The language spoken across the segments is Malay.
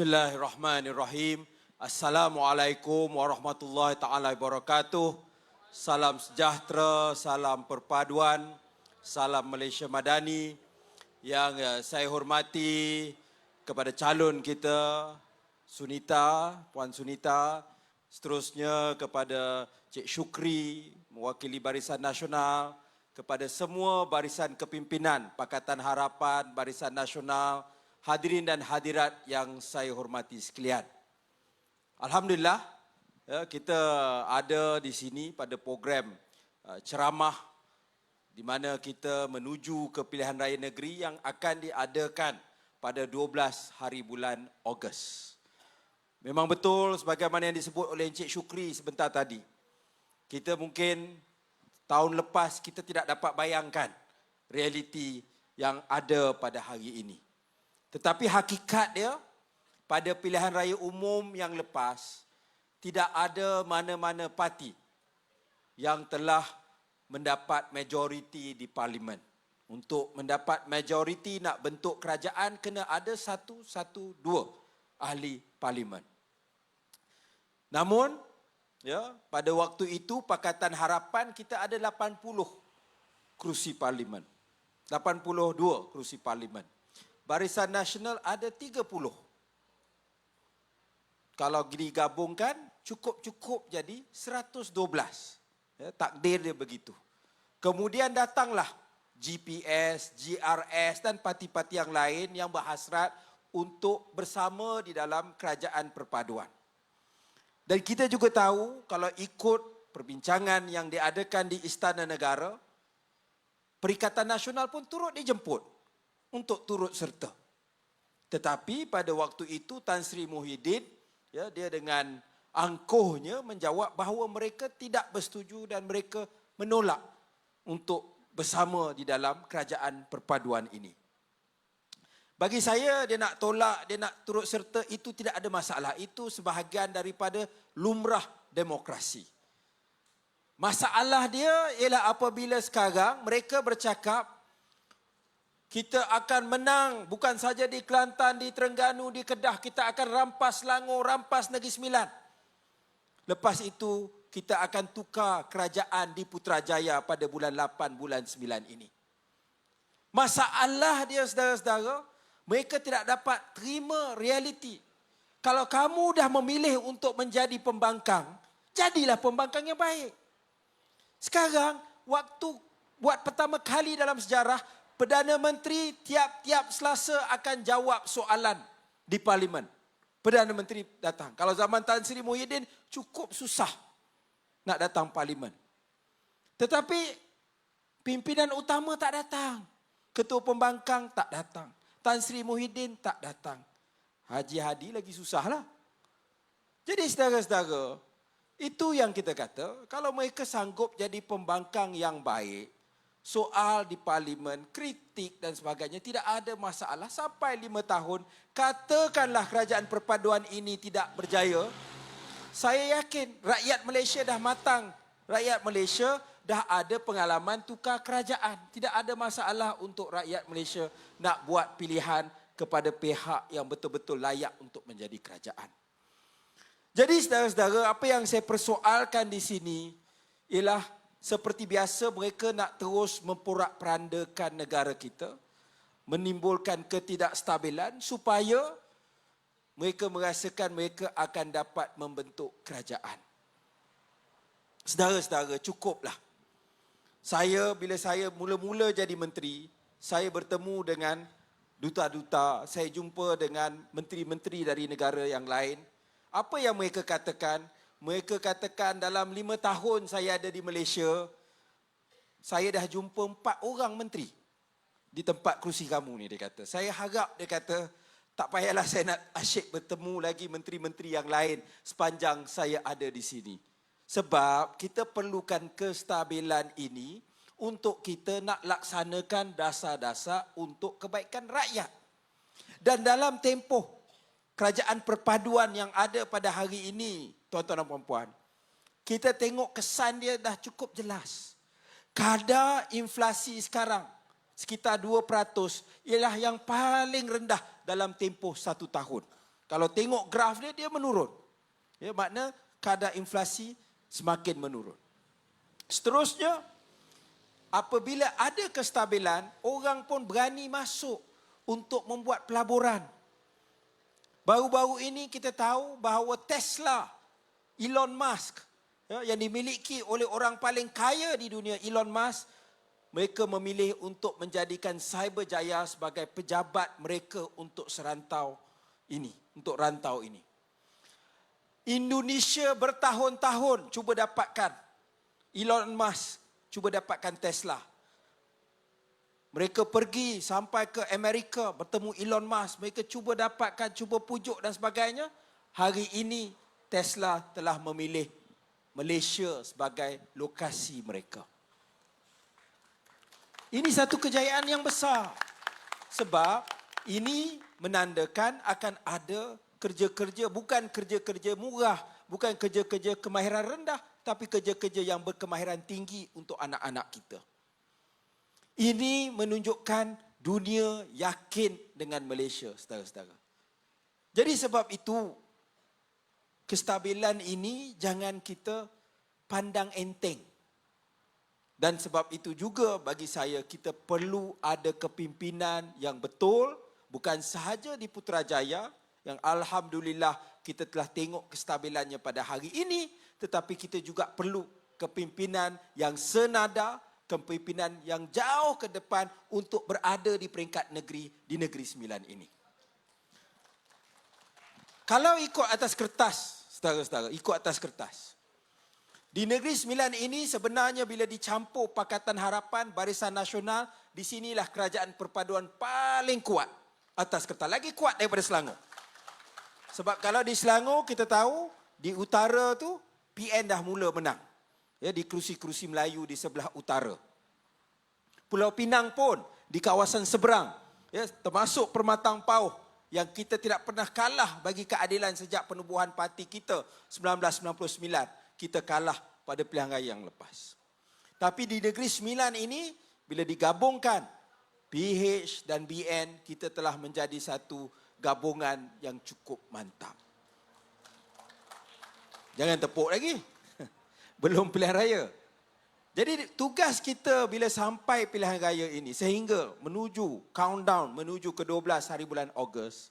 Bismillahirrahmanirrahim. Assalamualaikum warahmatullahi taala wabarakatuh. Salam sejahtera, salam perpaduan, salam Malaysia Madani. Yang saya hormati kepada calon kita, Sunita, Puan Sunita. Seterusnya kepada Cik Syukri, mewakili Barisan Nasional. Kepada semua barisan kepimpinan Pakatan Harapan, Barisan Nasional, hadirin dan hadirat yang saya hormati sekalian. Alhamdulillah, kita ada di sini pada program ceramah di mana kita menuju ke pilihan raya negeri yang akan diadakan pada 12 hari bulan Ogos. Memang betul sebagaimana yang disebut oleh Encik Syukri sebentar tadi. Kita mungkin tahun lepas kita tidak dapat bayangkan realiti yang ada pada hari ini. Tetapi hakikat dia, pada pilihan raya umum yang lepas, tidak ada mana-mana parti yang telah mendapat majoriti di parlimen. Untuk mendapat majoriti nak bentuk kerajaan, kena ada 112 ahli parlimen. Namun, pada waktu itu Pakatan Harapan kita ada 80 kerusi parlimen. 82 kerusi parlimen. Barisan Nasional ada 30. Kalau digabungkan, cukup jadi 112. Takdir dia begitu. Kemudian datanglah GPS, GRS dan parti-parti yang lain yang berhasrat untuk bersama di dalam kerajaan perpaduan. Dan kita juga tahu kalau ikut perbincangan yang diadakan di Istana Negara, Perikatan Nasional pun turut dijemput untuk turut serta. Tetapi pada waktu itu Tan Sri Muhyiddin, dia dengan angkuhnya menjawab bahawa mereka tidak bersetuju dan mereka menolak untuk bersama di dalam kerajaan perpaduan ini. Bagi saya, dia nak tolak, dia nak turut serta, itu tidak ada masalah. Itu sebahagian daripada lumrah demokrasi. Masalah dia ialah apabila sekarang mereka bercakap, kita akan menang bukan saja di Kelantan, di Terengganu, di Kedah. Kita akan rampas Selangor, rampas Negeri Sembilan. Lepas itu, kita akan tukar kerajaan di Putrajaya pada bulan 8, bulan 9 ini. Masalah dia, saudara-saudara, mereka tidak dapat terima realiti. Kalau kamu dah memilih untuk menjadi pembangkang, jadilah pembangkang yang baik. Sekarang, waktu buat pertama kali dalam sejarah, Perdana Menteri tiap-tiap Selasa akan jawab soalan di Parlimen. Perdana Menteri datang. Kalau zaman Tan Sri Muhyiddin, cukup susah nak datang Parlimen. Tetapi pimpinan utama tak datang. Ketua Pembangkang tak datang. Tan Sri Muhyiddin tak datang. Haji Hadi lagi susahlah. Jadi saudara-saudara, itu yang kita kata, kalau mereka sanggup jadi pembangkang yang baik, soal di parlimen, kritik dan sebagainya, tidak ada masalah. Sampai 5 tahun, katakanlah kerajaan perpaduan ini tidak berjaya, saya yakin rakyat Malaysia dah matang. Rakyat Malaysia dah ada pengalaman tukar kerajaan. Tidak ada masalah untuk rakyat Malaysia nak buat pilihan kepada pihak yang betul-betul layak untuk menjadi kerajaan. Jadi saudara-saudara, apa yang saya persoalkan di sini ialah seperti biasa mereka nak terus memporak-perandakan negara kita, menimbulkan ketidakstabilan supaya mereka merasakan mereka akan dapat membentuk kerajaan. Saudara-saudara, cukuplah. Bila saya mula-mula jadi menteri, saya bertemu dengan duta-duta, saya jumpa dengan menteri-menteri dari negara yang lain. Apa yang mereka katakan? Mereka katakan dalam 5 tahun saya ada di Malaysia, saya dah jumpa 4 orang menteri di tempat kerusi kamu ni, dia kata. Saya harap, dia kata, tak payahlah saya nak asyik bertemu lagi menteri-menteri yang lain sepanjang saya ada di sini. Sebab kita perlukan kestabilan ini untuk kita nak laksanakan dasar-dasar untuk kebaikan rakyat. Dan dalam tempoh kerajaan perpaduan yang ada pada hari ini, tuan-tuan dan puan-puan, kita tengok kesan dia dah cukup jelas. Kadar inflasi sekarang sekitar 2% ialah yang paling rendah dalam tempoh 1 tahun. Kalau tengok graf dia menurun. Ya, makna kadar inflasi semakin menurun. Seterusnya, apabila ada kestabilan, orang pun berani masuk untuk membuat pelaburan. Baru-baru ini kita tahu bahawa Tesla, Elon Musk, yang dimiliki oleh orang paling kaya di dunia, Elon Musk, mereka memilih untuk menjadikan Cyberjaya sebagai pejabat mereka untuk rantau ini. Indonesia bertahun-tahun cuba dapatkan Elon Musk, cuba dapatkan Tesla. Mereka pergi sampai ke Amerika bertemu Elon Musk, mereka cuba dapatkan, cuba pujuk dan sebagainya. Hari ini Tesla telah memilih Malaysia sebagai lokasi mereka. Ini satu kejayaan yang besar. Sebab ini menandakan akan ada kerja-kerja, bukan kerja-kerja murah, bukan kerja-kerja kemahiran rendah, tapi kerja-kerja yang berkemahiran tinggi untuk anak-anak kita. Ini menunjukkan dunia yakin dengan Malaysia, saudara-saudara. Jadi sebab itu, kestabilan ini jangan kita pandang enteng. Dan sebab itu juga bagi saya kita perlu ada kepimpinan yang betul, bukan sahaja di Putrajaya yang alhamdulillah kita telah tengok kestabilannya pada hari ini, tetapi kita juga perlu kepimpinan yang senada, kepimpinan yang jauh ke depan untuk berada di peringkat negeri, di Negeri Sembilan ini. Kalau ikut atas kertas, saudara-saudara, ikut atas kertas. Di Negeri Sembilan ini sebenarnya bila dicampur Pakatan Harapan, Barisan Nasional, di sinilah kerajaan perpaduan paling kuat atas kertas. Lagi kuat daripada Selangor. Sebab kalau di Selangor kita tahu, di utara tu PN dah mula menang. Ya, di kerusi-kerusi Melayu di sebelah utara. Pulau Pinang pun di kawasan seberang. Ya, termasuk Permatang Pauh yang kita tidak pernah kalah bagi keadilan sejak penubuhan parti kita 1999. Kita kalah pada pilihan raya yang lepas. Tapi di Negeri Sembilan ini, bila digabungkan PH dan BN, kita telah menjadi satu gabungan yang cukup mantap. Jangan tepuk lagi. Belum pilihan raya. Jadi tugas kita bila sampai pilihan raya ini, sehingga menuju countdown, menuju ke 12 hari bulan Ogos,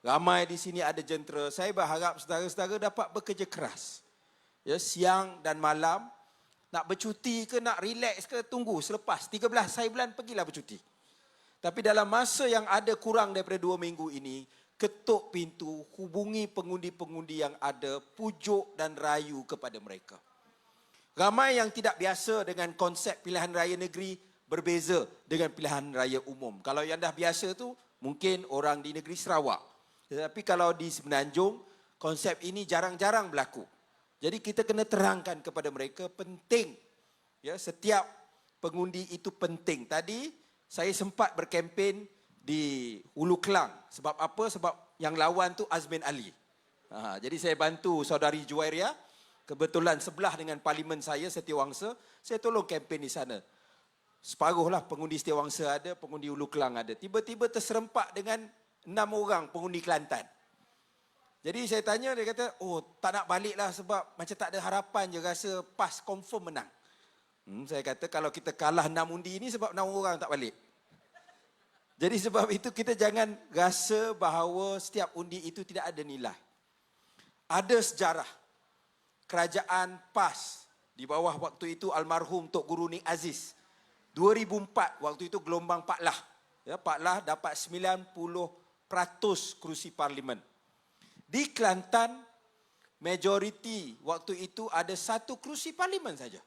ramai di sini ada jentera. Saya berharap saudara-saudara dapat bekerja keras. Ya, siang dan malam, nak bercuti ke nak relax ke, tunggu selepas 13 hari bulan pergilah bercuti. Tapi dalam masa yang ada kurang daripada 2 minggu ini, ketuk pintu, hubungi pengundi-pengundi yang ada, pujuk dan rayu kepada mereka. Ramai yang tidak biasa dengan konsep pilihan raya negeri berbeza dengan pilihan raya umum. Kalau yang dah biasa tu mungkin orang di negeri Sarawak. Tetapi kalau di Semenanjung, konsep ini jarang-jarang berlaku. Jadi kita kena terangkan kepada mereka penting, ya, setiap pengundi itu penting. Tadi saya sempat berkempen di Hulu Kelang. Sebab apa? Sebab yang lawan tu Azmin Ali. Jadi saya bantu saudari Juwairia. Kebetulan sebelah dengan parlimen saya, Setiawangsa. Saya tolong kempen di sana. Separuhlah pengundi Setiawangsa ada, pengundi Hulu Kelang ada. Tiba-tiba terserempak dengan 6 orang pengundi Kelantan. Jadi saya tanya, dia kata, oh tak nak balik lah sebab macam tak ada harapan je, rasa PAS confirm menang. Saya kata kalau kita kalah 6 undi ini sebab 6 orang tak balik. Jadi sebab itu kita jangan rasa bahawa setiap undi itu tidak ada nilai. Ada sejarah. Kerajaan PAS di bawah waktu itu almarhum Tok Guru Nik Aziz. 2004 waktu itu gelombang Pak Lah. Ya, Pak Lah dapat 90% kerusi parlimen. Di Kelantan, majoriti waktu itu ada 1 kerusi parlimen saja.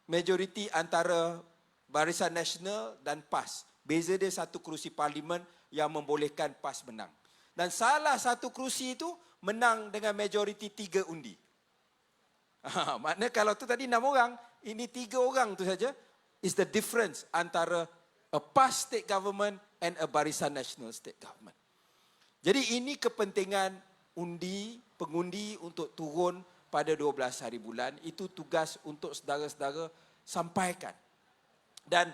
Majoriti antara Barisan Nasional dan PAS. Beza dia 1 kerusi parlimen yang membolehkan PAS menang. Dan salah 1 kerusi itu menang dengan majoriti 3 undi. Maknanya kalau tu tadi 6 orang, ini 3 orang tu saja. Is the difference antara a PAS state government and a Barisan Nasional state government. Jadi ini kepentingan pengundi untuk turun pada 12 hari bulan. Itu tugas untuk saudara-saudara sampaikan. Dan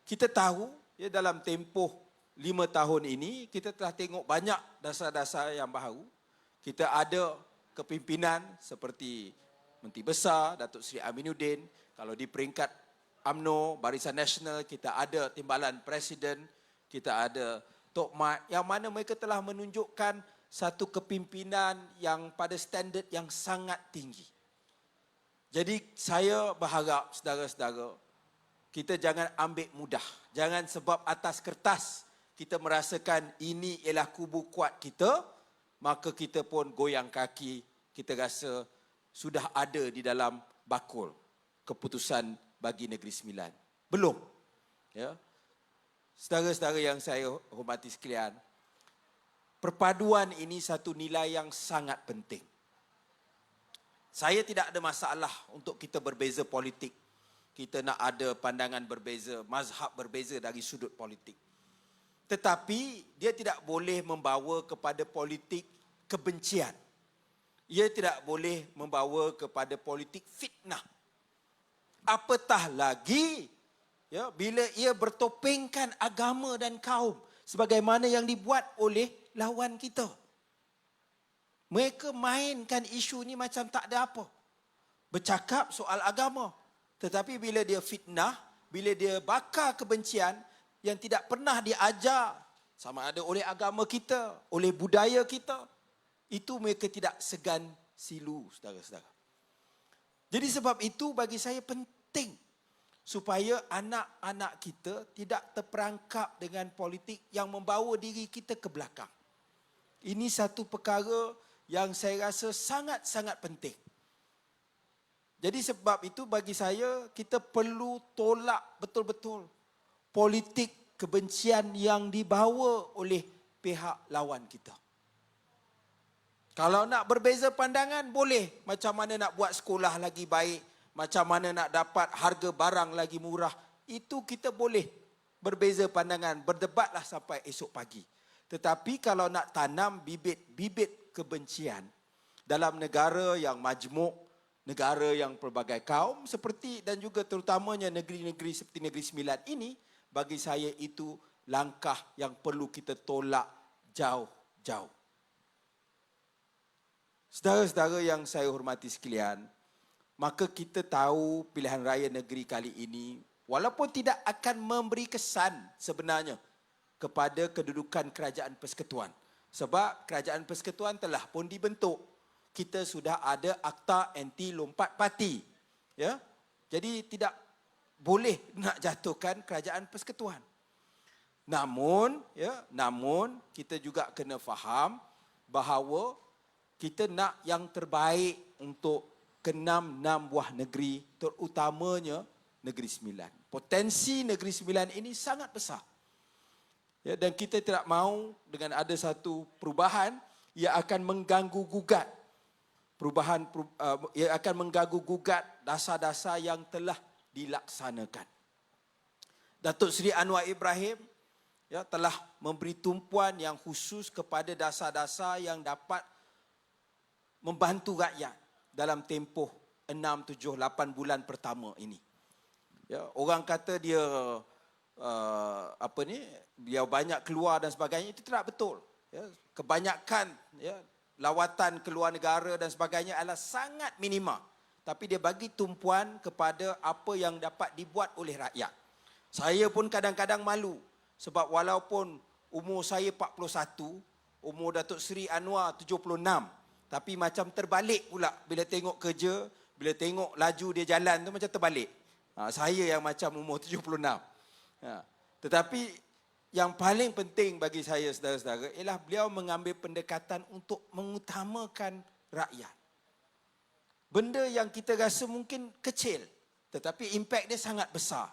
kita tahu ya, dalam tempoh 5 tahun ini kita telah tengok banyak dasar-dasar yang baru. Kita ada kepimpinan seperti Menteri Besar Datuk Seri Aminuddin. Kalau di peringkat UMNO, Barisan Nasional, kita ada Timbalan Presiden, kita ada Tok Mat, yang mana mereka telah menunjukkan satu kepimpinan yang pada standard yang sangat tinggi. Jadi saya berharap saudara-saudara, kita jangan ambil mudah. Jangan sebab atas kertas kita merasakan ini ialah kubu kuat kita, maka kita pun goyang kaki, kita rasa sudah ada di dalam bakul keputusan bagi Negeri Sembilan. Belum. Ya. Saudara-saudara yang saya hormati sekalian, perpaduan ini satu nilai yang sangat penting. Saya tidak ada masalah untuk kita berbeza politik. Kita nak ada pandangan berbeza, mazhab berbeza dari sudut politik. Tetapi dia tidak boleh membawa kepada politik kebencian. Ia tidak boleh membawa kepada politik fitnah. Apatah lagi ya, bila ia bertopengkan agama dan kaum sebagaimana yang dibuat oleh lawan kita. Mereka mainkan isu ni macam tak ada apa. Bercakap soal agama. Tetapi bila dia fitnah, bila dia bakar kebencian yang tidak pernah diajar sama ada oleh agama kita, oleh budaya kita, itu mereka tidak segan silu, saudara-saudara. Jadi sebab itu bagi saya penting supaya anak-anak kita tidak terperangkap dengan politik yang membawa diri kita ke belakang. Ini satu perkara yang saya rasa sangat-sangat penting. Jadi sebab itu bagi saya, kita perlu tolak betul-betul politik kebencian yang dibawa oleh pihak lawan kita. Kalau nak berbeza pandangan, boleh. Macam mana nak buat sekolah lagi baik, macam mana nak dapat harga barang lagi murah, itu kita boleh berbeza pandangan, berdebatlah sampai esok pagi. Tetapi kalau nak tanam bibit-bibit kebencian dalam negara yang majmuk, negara yang pelbagai kaum seperti dan juga terutamanya negeri-negeri seperti Negeri Sembilan ini, bagi saya itu langkah yang perlu kita tolak jauh-jauh. Saudara-saudara yang saya hormati sekalian, maka kita tahu pilihan raya negeri kali ini walaupun tidak akan memberi kesan sebenarnya kepada kedudukan Kerajaan Persekutuan. Sebab Kerajaan Persekutuan telah pun dibentuk. Kita sudah ada Akta Anti Lompat Parti. Ya? Jadi tidak boleh nak jatuhkan Kerajaan Persekutuan. Namun kita juga kena faham bahawa kita nak yang terbaik untuk ke-6 buah negeri, terutamanya Negeri Sembilan. Potensi Negeri Sembilan ini sangat besar. Ya, dan kita tidak mahu dengan ada satu perubahan ia akan mengganggu-gugat ia akan mengganggu-gugat dasar-dasar yang telah dilaksanakan. Datuk Seri Anwar Ibrahim ya, telah memberi tumpuan yang khusus kepada dasar-dasar yang dapat membantu rakyat dalam tempoh 6, 7, 8 bulan pertama ini. Ya, orang kata dia dia banyak keluar dan sebagainya, itu tidak betul. Ya, kebanyakan lawatan keluar negara dan sebagainya adalah sangat minima. Tapi dia bagi tumpuan kepada apa yang dapat dibuat oleh rakyat. Saya pun kadang-kadang malu sebab walaupun umur saya 41, umur Datuk Seri Anwar 76, tapi macam terbalik pula bila tengok kerja, bila tengok laju dia jalan tu macam terbalik. Saya yang macam umur 76. Tetapi yang paling penting bagi saya saudara-saudara ialah beliau mengambil pendekatan untuk mengutamakan rakyat. Benda yang kita rasa mungkin kecil, tetapi impak dia sangat besar.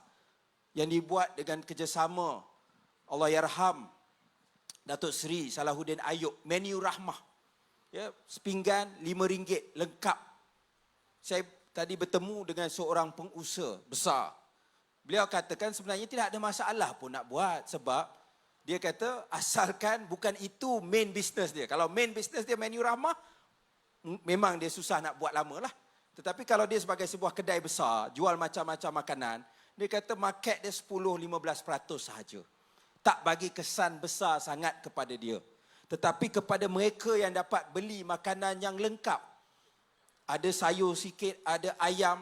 Yang dibuat dengan kerjasama Allahyarham Datuk Seri Salahuddin Ayub, menu rahmah. Ya, sepinggan RM5 lengkap. Saya tadi bertemu dengan seorang pengusaha besar. Beliau katakan sebenarnya tidak ada masalah pun nak buat sebab dia kata asalkan bukan itu main business dia. Kalau main business dia menu rahmah, memang dia susah nak buat lama lah. Tetapi kalau dia sebagai sebuah kedai besar, jual macam-macam makanan, dia kata market dia 10-15% sahaja. tak bagi kesan besar sangat kepada dia. Tetapi kepada mereka yang dapat beli makanan yang lengkap, ada sayur sikit, ada ayam,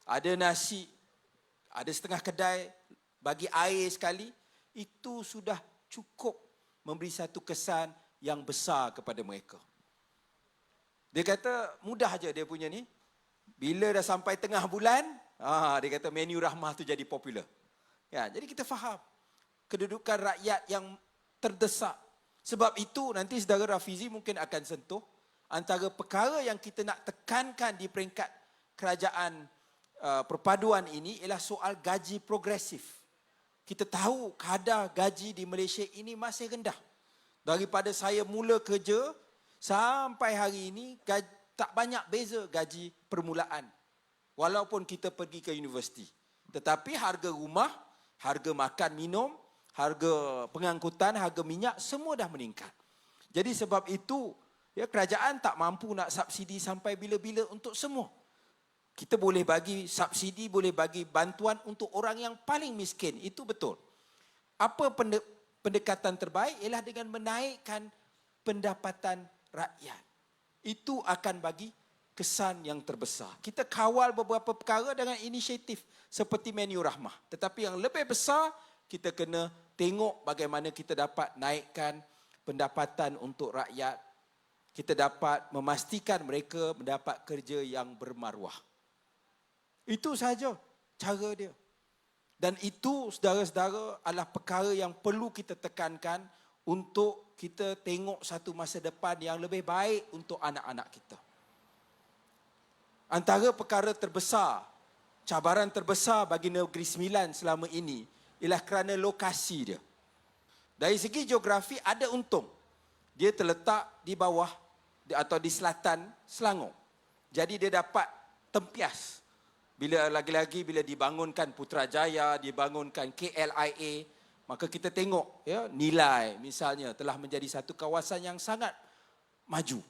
ada nasi, ada setengah kedai, bagi air sekali, itu sudah cukup memberi satu kesan yang besar kepada mereka. Dia kata mudah aja dia punya ni. Bila dah sampai tengah bulan, dia kata menu rahmah tu jadi popular. Ya, jadi kita faham kedudukan rakyat yang terdesak. Sebab itu nanti saudara Rafizi mungkin akan sentuh antara perkara yang kita nak tekankan di peringkat kerajaan perpaduan ini ialah soal gaji progresif. Kita tahu kadar gaji di Malaysia ini masih rendah. Daripada saya mula kerja sampai hari ini tak banyak beza gaji permulaan. Walaupun kita pergi ke universiti. Tetapi harga rumah, harga makan minum, harga pengangkutan, harga minyak semua dah meningkat. Jadi sebab itu ya, kerajaan tak mampu nak subsidi sampai bila-bila untuk semua. Kita boleh bagi subsidi, boleh bagi bantuan untuk orang yang paling miskin. Itu betul. Apa pendekatan terbaik ialah dengan menaikkan pendapatan rakyat. Itu akan bagi kesan yang terbesar. Kita kawal beberapa perkara dengan inisiatif seperti menu rahmah. Tetapi yang lebih besar, kita kena tengok bagaimana kita dapat naikkan pendapatan untuk rakyat. Kita dapat memastikan mereka mendapat kerja yang bermaruah. Itu sahaja cara dia. Dan itu, saudara-saudara, adalah perkara yang perlu kita tekankan untuk kita tengok satu masa depan yang lebih baik untuk anak-anak kita. Antara perkara terbesar, cabaran terbesar bagi Negeri Sembilan selama ini ialah kerana lokasi dia. Dari segi geografi ada untung. Dia terletak di bawah atau di selatan Selangor. Jadi dia dapat tempias. Bila lagi-lagi bila dibangunkan Putrajaya, dibangunkan KLIA, maka kita tengok ya, nilai misalnya telah menjadi satu kawasan yang sangat maju.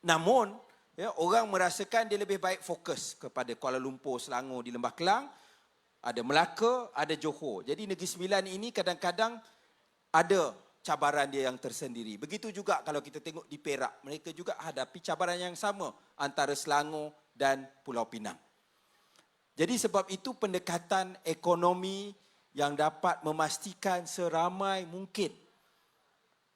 Namun ya, orang merasakan dia lebih baik fokus kepada Kuala Lumpur, Selangor, di Lembah Kelang, ada Melaka, ada Johor. Jadi Negeri Sembilan ini kadang-kadang ada cabaran dia yang tersendiri. Begitu juga kalau kita tengok di Perak, mereka juga hadapi cabaran yang sama antara Selangor dan Pulau Pinang. Jadi sebab itu pendekatan ekonomi yang dapat memastikan seramai mungkin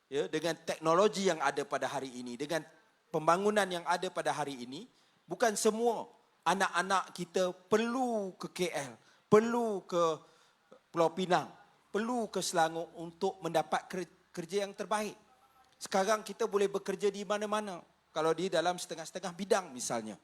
ya, dengan teknologi yang ada pada hari ini, dengan pembangunan yang ada pada hari ini, bukan semua anak-anak kita perlu ke KL, perlu ke Pulau Pinang, perlu ke Selangor untuk mendapat kerja yang terbaik. Sekarang kita boleh bekerja di mana-mana. Kalau di dalam setengah-setengah bidang misalnya.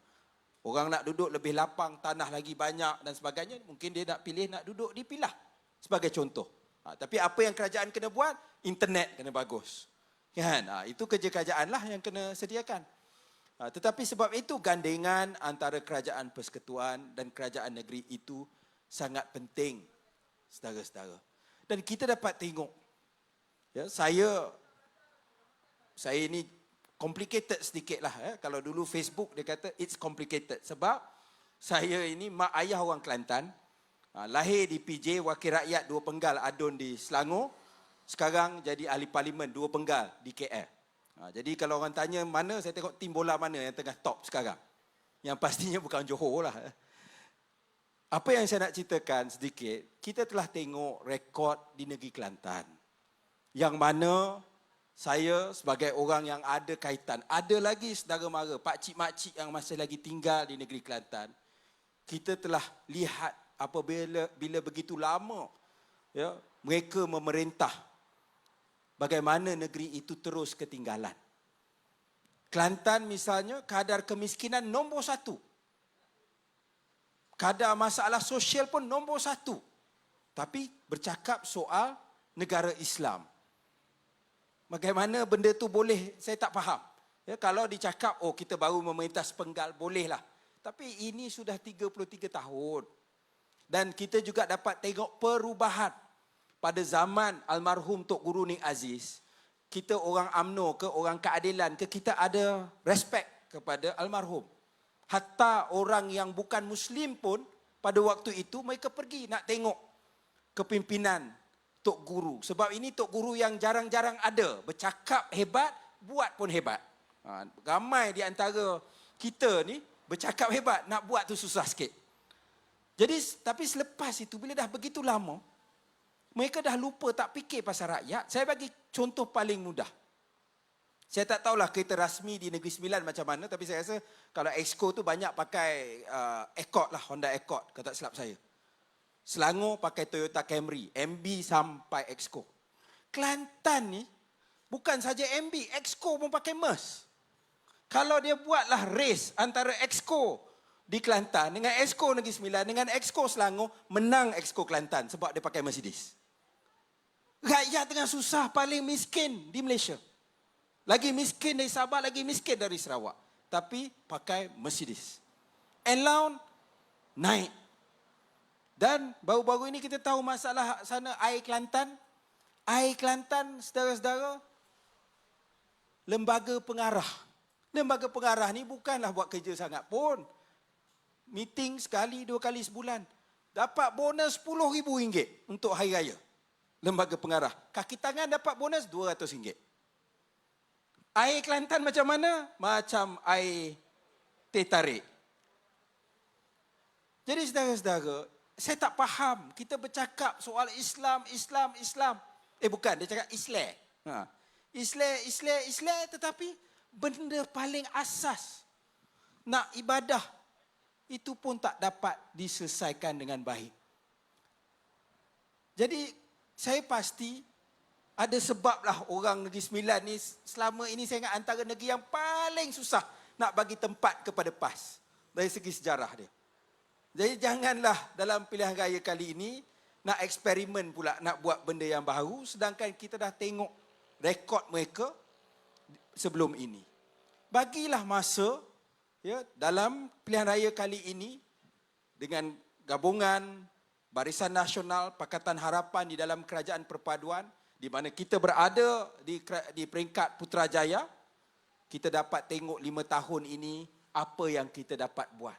Orang nak duduk lebih lapang, tanah lagi banyak dan sebagainya, mungkin dia nak pilih nak duduk di Pilah sebagai contoh. Tapi apa yang kerajaan kena buat? Internet kena bagus. Kan? Itu kerja kerajaan lah yang kena sediakan. Tetapi sebab itu gandengan antara kerajaan persekutuan dan kerajaan negeri itu sangat penting, saudara-saudara. Dan kita dapat tengok, ya, saya ini complicated sedikit lah. Kalau dulu Facebook dia kata it's complicated. Sebab saya ini mak ayah orang Kelantan. Lahir di PJ, wakil rakyat 2 penggal Adun di Selangor. Sekarang jadi ahli parlimen 2 penggal di KL. Jadi kalau orang tanya mana, saya tengok tim bola mana yang tengah top sekarang. Yang pastinya bukan Johor lah. Apa yang saya nak ceritakan sedikit, kita telah tengok rekod di negeri Kelantan. Yang mana saya sebagai orang yang ada kaitan, ada lagi saudara mara, pakcik-makcik yang masih lagi tinggal di negeri Kelantan, kita telah lihat apabila begitu lama ya, mereka memerintah, bagaimana negeri itu terus ketinggalan. Kelantan misalnya, kadar kemiskinan nombor 1. Kadar masalah sosial pun nombor 1. Tapi bercakap soal negara Islam. Bagaimana benda tu boleh, saya tak faham. Ya, kalau dicakap, oh kita baru memerintah sepenggal, bolehlah. Tapi ini sudah 33 tahun. Dan kita juga dapat tengok perubahan. Pada zaman almarhum Tok Guru Nik Aziz, kita orang UMNO ke, orang keadilan ke, kita ada respect kepada almarhum. Hatta orang yang bukan Muslim pun, pada waktu itu mereka pergi nak tengok kepimpinan Tok Guru. Sebab ini Tok Guru yang jarang-jarang ada. Bercakap hebat, buat pun hebat. Ramai di antara kita ni bercakap hebat, nak buat tu susah sikit. Jadi, tapi selepas itu, bila dah begitu lama, mereka dah lupa, tak fikir pasal rakyat. Saya bagi contoh paling mudah. Saya tak tahulah kereta rasmi di Negeri Sembilan macam mana, tapi saya rasa kalau Exco tu banyak pakai Accord lah, Honda Accord, kalau tak silap saya. Selangor pakai Toyota Camry, MB sampai Exco. Kelantan ni, bukan saja MB, Exco pun pakai Merc. Kalau dia buatlah race antara Exco di Kelantan dengan Exco Negeri Sembilan dengan Exco Selangor, menang Exco Kelantan sebab dia pakai Mercedes. Rakyat tengah susah, paling miskin di Malaysia. Lagi miskin dari Sabah, lagi miskin dari Sarawak. Tapi pakai Mercedes. Allowance naik. Dan baru-baru ini kita tahu masalah sana air Kelantan. Air Kelantan, saudara-saudara, lembaga pengarah. Lembaga pengarah ni bukanlah buat kerja sangat pun. Meeting sekali, 2 kali sebulan. Dapat bonus RM10,000 untuk hari raya. Lembaga pengarah. Kaki tangan dapat bonus RM200. Air Kelantan macam mana? Macam air teh tarik. Jadi saudara-saudara, saya tak faham. Kita bercakap soal Islam. Bukan, dia cakap Islam. Islam, tetapi benda paling asas. Nak ibadah, itu pun tak dapat diselesaikan dengan baik. Jadi, saya pasti ada sebablah orang Negeri Sembilan ni selama ini saya ingat antara negeri yang paling susah nak bagi tempat kepada PAS dari segi sejarah dia. Jadi janganlah dalam pilihan raya kali ini nak eksperimen pula nak buat benda yang baru sedangkan kita dah tengok rekod mereka sebelum ini. Bagilah masa ya dalam pilihan raya kali ini dengan gabungan Barisan Nasional Pakatan Harapan di dalam Kerajaan Perpaduan di mana kita berada di peringkat Putrajaya, kita dapat tengok 5 tahun ini apa yang kita dapat buat.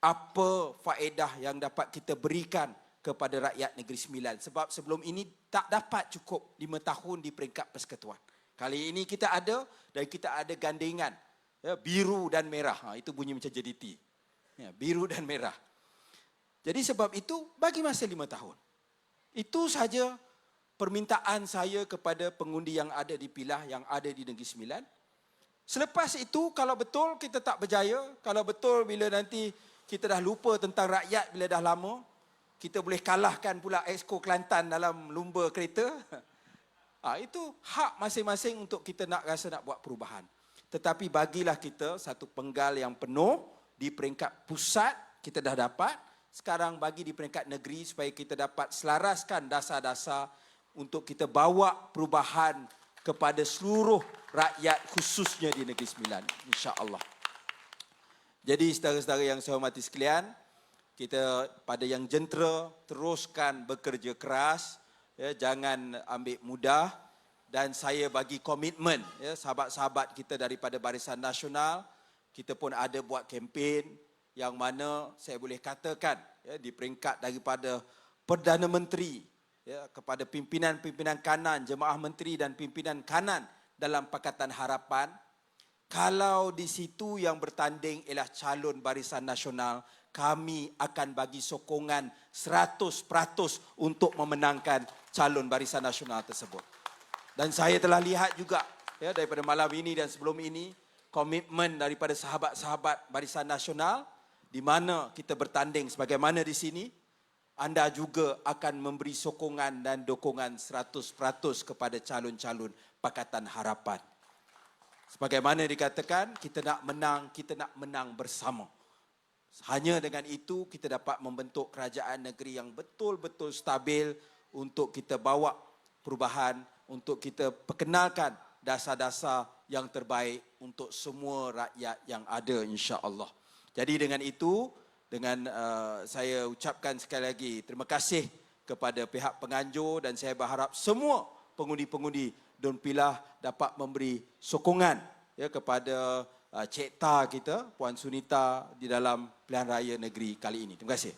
Apa faedah yang dapat kita berikan kepada rakyat Negeri Sembilan. Sebab sebelum ini tak dapat cukup 5 tahun di peringkat persekutuan. Kali ini kita ada dan kita ada gandengan ya, biru dan merah. Itu bunyi macam JDT. Ya, biru dan merah. Jadi sebab itu bagi masa 5 tahun. Itu saja permintaan saya kepada pengundi yang ada di Pilah, yang ada di Negeri Sembilan. Selepas itu, kalau betul kita tak berjaya, kalau betul bila nanti kita dah lupa tentang rakyat bila dah lama, kita boleh kalahkan pula Exco Kelantan dalam lumba kereta. Itu hak masing-masing untuk kita nak rasa nak buat perubahan. Tetapi bagilah kita satu penggal yang penuh di peringkat pusat, kita dah dapat. Sekarang bagi di peringkat negeri supaya kita dapat selaraskan dasar-dasar untuk kita bawa perubahan kepada seluruh rakyat khususnya di Negeri Sembilan, insya-Allah. Jadi saudara-saudara yang saya hormati sekalian, kita pada yang jentera teruskan bekerja keras, ya, jangan ambil mudah dan saya bagi komitmen ya sahabat-sahabat kita daripada Barisan Nasional, kita pun ada buat kempen yang mana saya boleh katakan ya di peringkat daripada Perdana Menteri ya, kepada pimpinan-pimpinan kanan, jemaah menteri dan pimpinan kanan dalam Pakatan Harapan, kalau di situ yang bertanding ialah calon Barisan Nasional, kami akan bagi sokongan 100% untuk memenangkan calon Barisan Nasional tersebut. Dan saya telah lihat juga ya daripada malam ini dan sebelum ini komitmen daripada sahabat-sahabat Barisan Nasional di mana kita bertanding sebagaimana di sini. Anda juga akan memberi sokongan dan dokongan 100% kepada calon-calon Pakatan Harapan. Sebagaimana dikatakan, kita nak menang bersama. Hanya dengan itu kita dapat membentuk kerajaan negeri yang betul-betul stabil untuk kita bawa perubahan, untuk kita perkenalkan dasar-dasar yang terbaik untuk semua rakyat yang ada insya-Allah. Jadi dengan itu, saya ucapkan sekali lagi terima kasih kepada pihak penganjur dan saya berharap semua pengundi-pengundi Don Pilah dapat memberi sokongan ya kepada Cik Ta kita, Puan Sunita di dalam pilihan raya negeri kali ini. Terima kasih.